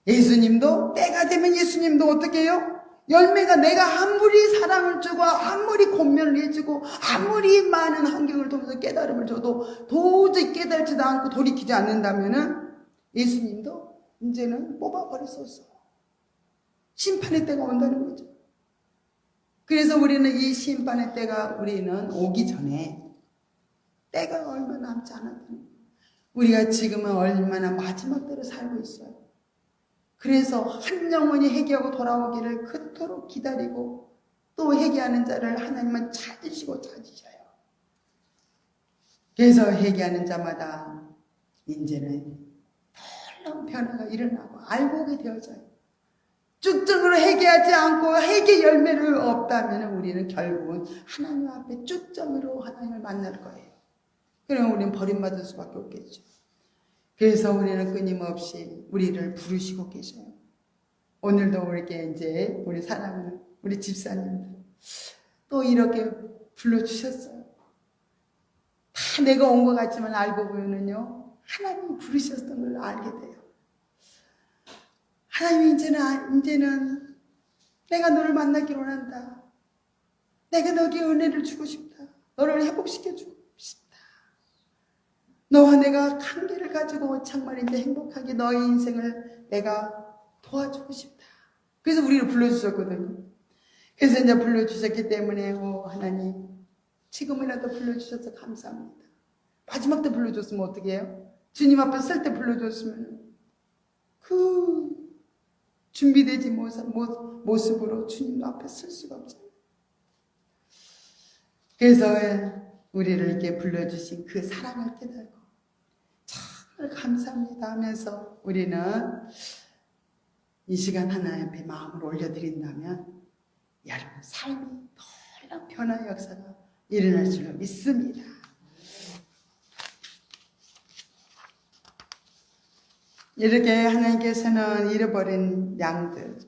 Speaker 1: 예수님도 때가 되면 예수님도 어떻게 해요? 열매가 내가 아무리 사랑을 주고 아무리 권면을 해주고 아무리 많은 환경을 통해서 깨달음을 줘도 도저히 깨달지도 않고 돌이키지 않는다면은 예수님도 이제는 뽑아버렸었어. 심판의 때가 온다는 거죠. 그래서 우리는 이 심판의 때가 우리는 오기 전에 때가 얼마 남지 않았다는 거예요. 우리가 지금은 얼마나 마지막 때로 살고 있어요. 그래서 한 영혼이 회개하고 돌아오기를 그토록 기다리고 또 회개하는 자를 하나님은 찾으셔요. 그래서 회개하는 자마다 이제는 놀라운 변화가 일어나고 알고 오게 되어져요. 쭉정으로 회개하지 않고 회개 열매를 없다면 우리는 결국은 하나님 앞에 쭉정으로 하나님을 만날 거예요. 그러면 우리는 버림받을 수밖에 없겠죠. 그래서 우리는 끊임없이 우리를 부르시고 계셔요. 오늘도 우리에게 이제 우리 사랑하는 우리 집사님들 또 이렇게 불러주셨어요. 다 내가 온 것 같지만 알고 보면은요, 하나님이 부르셨던 걸 알게 돼요. 하나님이 이제는 내가 너를 만나기를 원한다. 내가 너에게 은혜를 주고 싶다. 너를 회복시켜주고 싶다. 너와 내가 관계를 가지고 정말 이제 행복하게 너의 인생을 내가 도와주고 싶다. 그래서 우리를 불러주셨거든요. 그래서 이제 불러주셨기 때문에 하나님 지금이라도 불러주셔서 감사합니다. 마지막 때 불러줬으면 어떻게 해요? 주님 앞에 설 때 불러줬으면 그 준비되지 못한 모습으로 주님 앞에 설 수가 없잖아요. 그래서 우리를 이렇게 불러주신 그 사랑을 깨달고 정말 감사합니다 하면서 우리는 이 시간 하나님 앞에 마음을 올려드린다면 여러분 삶이 놀라운 변화의 역사가 일어날 줄로 믿습니다. 이렇게 하나님께서는 잃어버린 양들,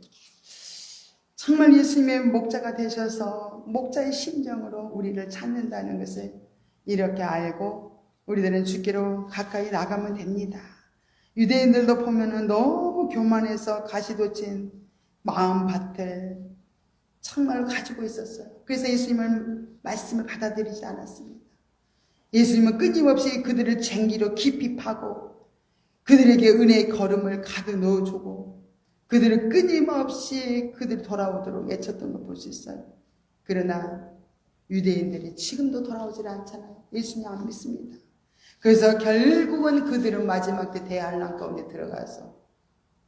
Speaker 1: 정말 예수님의 목자가 되셔서 목자의 심정으로 우리를 찾는다는 것을 이렇게 알고 우리들은 주께로 가까이 나가면 됩니다. 유대인들도 보면은 너무 교만해서 가시돋친 마음밭을 정말로 가지고 있었어요. 그래서 예수님의 말씀을 받아들이지 않았습니다. 예수님은 끊임없이 그들을 쟁기로 깊이 파고 그들에게 은혜의 걸음을 가득 넣어주고 그들을 끊임없이 그들이 돌아오도록 외쳤던 걸 볼 수 있어요. 그러나 유대인들이 지금도 돌아오질 않잖아요. 예수님 안 믿습니다. 그래서 결국은 그들은 마지막 때 대환란 가운데 들어가서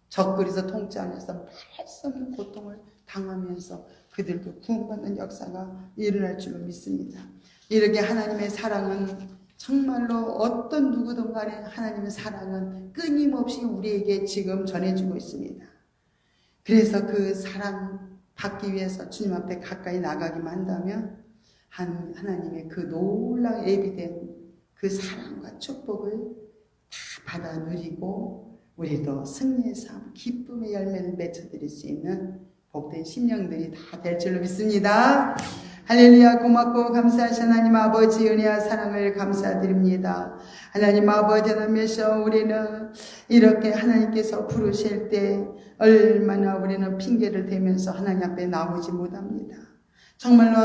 Speaker 1: 적그리서 통치 안에서 말 수 없는 고통을 당하면서 그들도 구원받는 역사가 일어날 줄로 믿습니다. 이렇게 하나님의 사랑은 정말로 어떤 누구든 간에 하나님의 사랑은 끊임없이 우리에게 지금 전해주고 있습니다. 그래서 그 사랑 받기 위해서 주님 앞에 가까이 나가기만 한다면 하나님의 그 놀라운 예비된 그 사랑과 축복을 다 받아 누리고 우리도 승리의 삶, 기쁨의 열매를 맺어드릴 수 있는 복된 심령들이 다 될 줄로 믿습니다. 할렐루야. 고맙고 감사하신 하나님 아버지 은혜와 사랑을 감사드립니다. 하나님 아버지 하나님께서 우리는 이렇게 하나님께서 부르실 때 얼마나 우리는 핑계를 대면서 하나님 앞에 나오지 못합니다. 정말로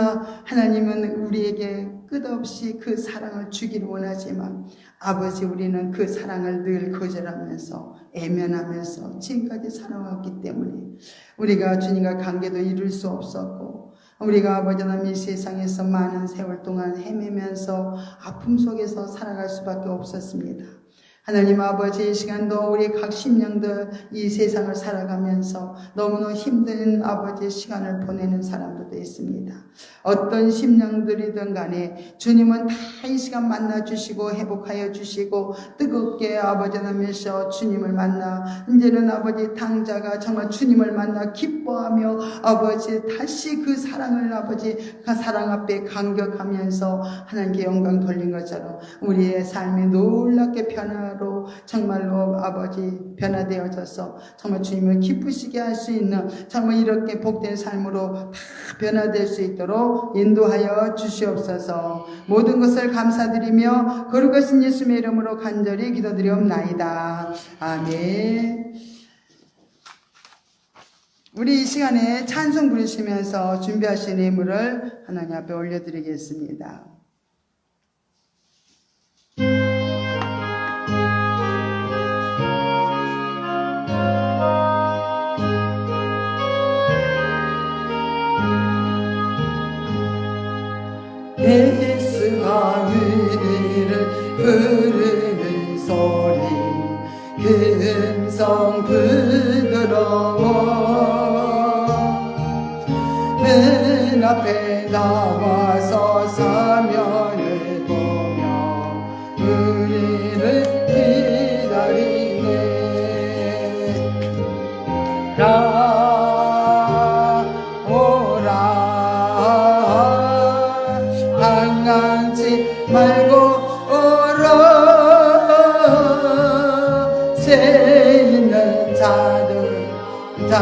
Speaker 1: 하나님은 우리에게 끝없이 그 사랑을 주기를 원하지만 아버지 우리는 그 사랑을 늘 거절하면서 애면하면서 지금까지 살아왔기 때문에 우리가 주님과 관계도 이룰 수 없었고 우리가 아버지 하나님 이 세상에서 많은 세월 동안 헤매면서 아픔 속에서 살아갈 수밖에 없었습니다. 하나님 아버지 이 시간도 우리 각 심령들 이 세상을 살아가면서 너무나 힘든 아버지 시간을 보내는 사람들도 있습니다. 어떤 심령들이든 간에 주님은 다 이 시간 만나주시고 회복하여 주시고 뜨겁게 아버지 하나님께서 주님을 만나 이제는 아버지 당자가 정말 주님을 만나 기뻐하며 아버지 다시 그 사랑을 아버지 그 사랑 앞에 감격하면서 하나님께 영광 돌린 것처럼 우리의 삶이 놀랍게 변화로 정말로 아버지 변화되어져서 정말 주님을 기쁘시게 할 수 있는 정말 이렇게 복된 삶으로 다 변화될 수 있도록 인도하여 주시옵소서. 모든 것을 감사드리며 거룩하신 예수님의 이름으로 간절히 기도드리옵나이다. 아멘. 우리 이 시간에 찬송 부르시면서 준비하신 예물을 하나님 앞에 올려드리겠습니다.
Speaker 2: 예수가 우리를 부르는 소리 금성 부드러워 문 앞에 나와서 사면을 보며 우리를 기다리네 방황치 말고 오라 죄 있는 자들아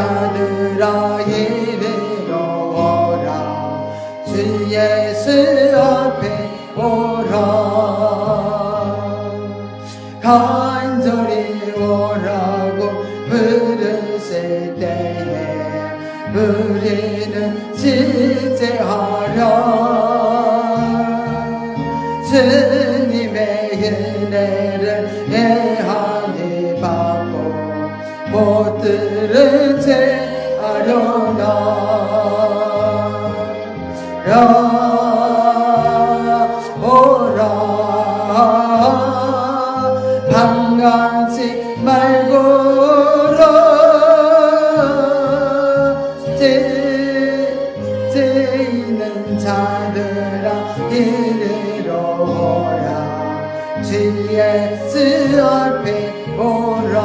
Speaker 2: 이리로 오라 주 예수 앞에 오라 간절히 오라고 부르실 때에 우리는 지체하려 주님의 은혜를 애하게 받고 못 들은 채 하려나 오라 방황치 말고 죄 있는 자들아 이리로 오라 주 예수 앞에 오라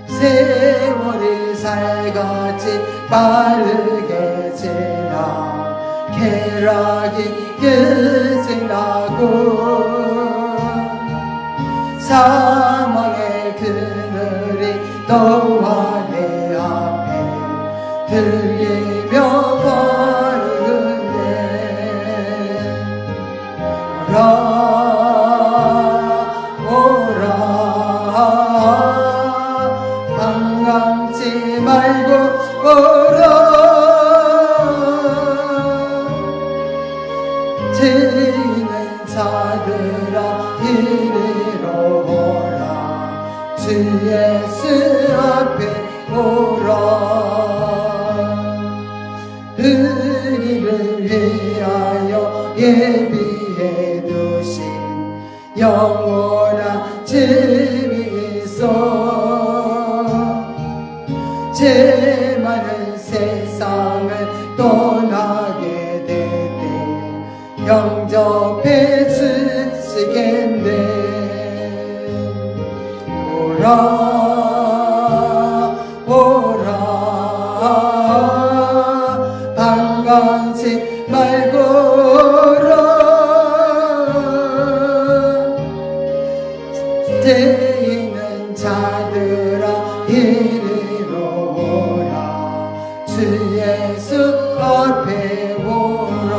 Speaker 2: 세월이 살같이 빠르게 지나 쾌락이 끝이 나고 너와 내 앞에 들리며 거르네. 오라 반갑지 말고 오라. 죄 있는 자들아 이리로 오라. 주 예수 앞에 오라. 우리를 위하여 예비해 두신 영원한 집이 있어. 죄 많은 세상을 떠나게 될 때 영접해 주시겠네. 오라 오라 반갑지 말고 오라. 죄 있는 자들아 이리로 오라. 주 예수 앞에 오라.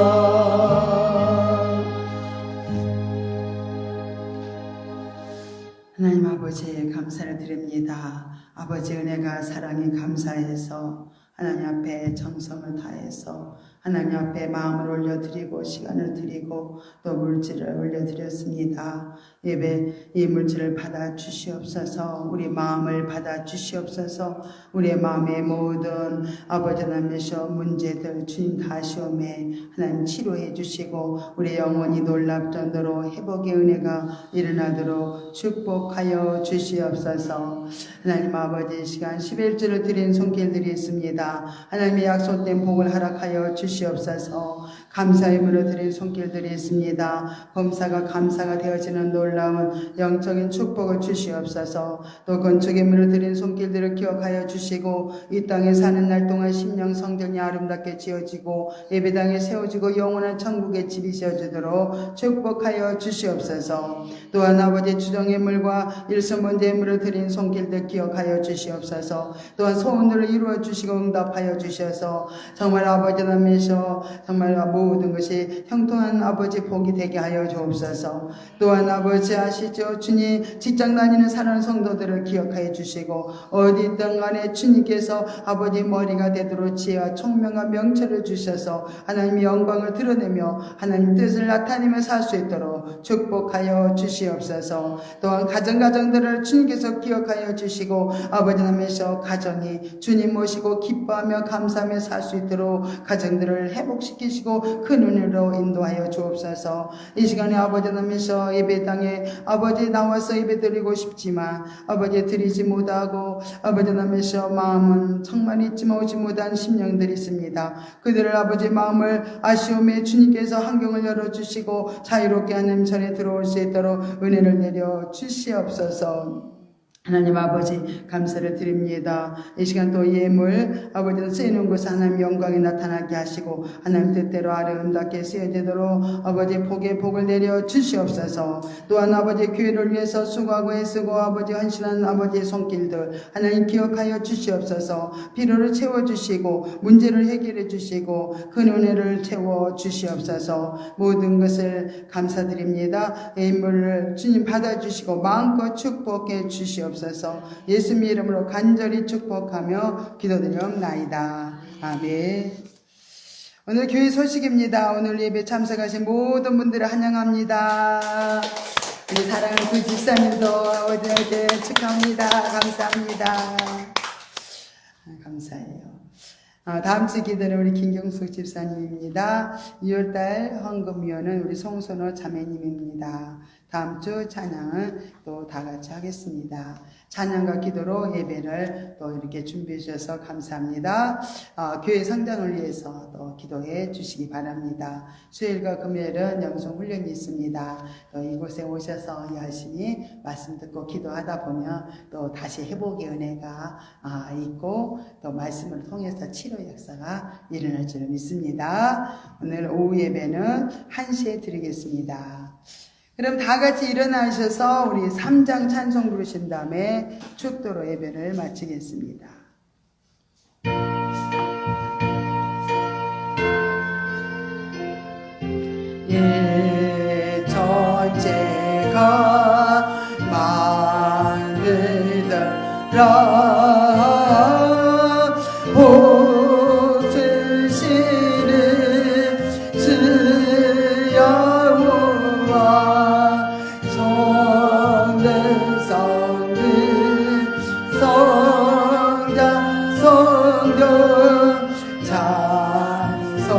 Speaker 1: 하나님 아버지 감사를 드립니다. 아버지 은혜가 사랑이 감사해서 하나님 앞에 정성을 다해서 하나님 앞에 마음을 올려드리고 시간을 드리고 또 물질을 올려드렸습니다. 예배 이 물질을 받아 주시옵소서. 우리 마음을 받아 주시옵소서. 우리의 마음의 모든 아버지 하나님이셔 문제들 주님 다시오매 하나님 치료해 주시고 우리 영혼이 놀랍 정도로 회복의 은혜가 일어나도록 축복하여 주시옵소서. 하나님 아버지 시간 11주를 드린 손길들이 있습니다. 하나님의 약속된 복을 허락하여 주시옵소서. 감사의 물을 드린 손길들이 있습니다. 범사가 감사가 되어지는 놀라운 영적인 축복을 주시옵소서. 또 건축의 물을 드린 손길들을 기억하여 주시고 이 땅에 사는 날 동안 심령 성전이 아름답게 지어지고 예배당에 세워지고 영원한 천국의 집이 지어지도록 축복하여 주시옵소서. 또한 아버지 주정의 물과 일선번제의 물을 드린 손길들 기억하여 주시옵소서. 또한 소원들을 이루어 주시고 응답하여 주셔서 정말 아버지 하나님이셔 정말 모든 것이 형통한 아버지 복이 되게 하여 주옵소서. 또한 아버지 아시죠? 주님 직장 다니는 사랑하는 성도들을 기억하여 주시고 어디 있든 간에 주님께서 아버지 머리가 되도록 지혜와 총명과 명철을 주셔서 하나님의 영광을 드러내며 하나님 뜻을 나타내며 살 수 있도록 축복하여 주시옵소서. 또한 가정들을 주님께서 기억하여 주시고 아버지 하나님이셔 가정이 주님 모시고 기뻐하며 감사하며 살 수 있도록 가정들을 회복시키시고 큰 은혜로 인도하여 주옵소서. 이 시간에 아버지 하나님이셔 예배당에 아버지 나와서 예배드리고 싶지만 아버지 드리지 못하고 아버지 하나님이셔 마음은 정말 잊지마 오지 못한 심령들이 있습니다. 그들을 아버지 마음을 아쉬움에 주님께서 환경을 열어주시고 자유롭게 하나님 전에 들어올 수 있도록 은혜를 내려 주시옵소서. 하나님 아버지 감사를 드립니다. 이 시간 또 예물 아버지는 쓰이는 곳에 하나님 영광이 나타나게 하시고 하나님 뜻대로 아름답게 쓰여지도록 아버지 복의 복을 내려 주시옵소서. 또한 아버지 교회를 위해서 수고하고 애쓰고 아버지 헌신한 아버지의 손길들 하나님 기억하여 주시옵소서. 필요를 채워주시고 문제를 해결해 주시고 큰 은혜를 채워 주시옵소서. 모든 것을 감사드립니다. 예물을 주님 받아주시고 마음껏 축복해 주시옵소서. 예수님 이름으로 간절히 축복하며 기도드리옵나이다. 아멘. 오늘 교회 소식입니다. 오늘 예배 참석하신 모든 분들을 환영합니다. 우리 사랑하는 그 집사님도 어제 축하합니다. 감사합니다. 감사해요. 다음 주 기도는 우리 김경숙 집사님입니다. 2월달 헌금위원은 우리 송선호 자매님입니다. 다음 주 찬양은 또 다 같이 하겠습니다. 찬양과 기도로 예배를 또 이렇게 준비해 주셔서 감사합니다. 교회 성장을 위해서 또 기도해 주시기 바랍니다. 수요일과 금요일은 영성 훈련이 있습니다. 또 이곳에 오셔서 열심히 말씀 듣고 기도하다 보면 또 다시 회복의 은혜가 있고 또 말씀을 통해서 치료 역사가 일어날 줄 믿습니다. 오늘 오후 예배는 1시에 드리겠습니다. 그럼 다 같이 일어나셔서 우리 3장 찬송 부르신 다음에 축도로 예배를 마치겠습니다.
Speaker 2: 예, 첫째가 만들더라 복 주시는 주 여호와 성는 성자 성령 찬송하고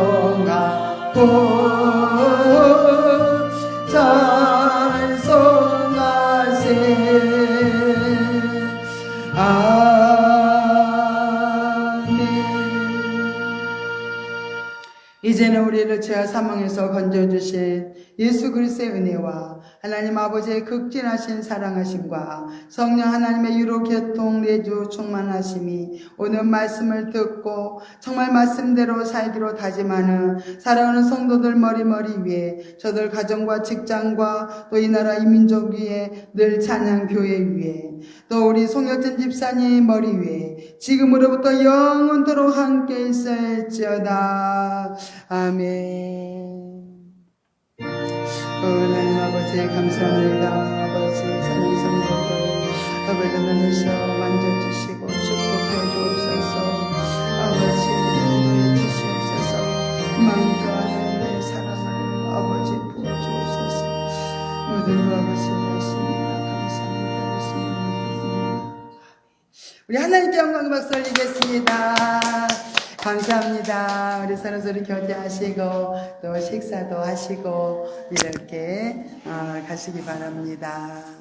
Speaker 1: 이제는 우리를 죄와 사망에서 건져주신 예수 그리스도의 은혜와 하나님 아버지의 극진하신 사랑하심과 성령 하나님의 유로 교통 내주 충만하심이 오늘 말씀을 듣고 정말 말씀대로 살기로 다짐하는 사랑하는 성도들 머리 위에 저들 가정과 직장과 또 이 나라 이 민족 위에 늘 찬양 교회 위에 또 우리 송혁진 집사님 머리 위에 지금으로부터 영원토록 함께 있을지어다. 아멘. 하나님 아버지 감사합니다. 아버지 사랑의 성도들 아버지 하나님께서 만져주시고 축복해 주옵소서. 아버지 주시옵소서. 마음과 하나님의 사랑을 아버지 부어주옵소서. 모든 아버지 하십니다. 감사합니다. 예수님의 이름으로. 우리 하나님께 영광 박수 올리겠습니다. 감사합니다. 우리 서로서로 교제하시고 또 식사도 하시고 이렇게 가시기 바랍니다.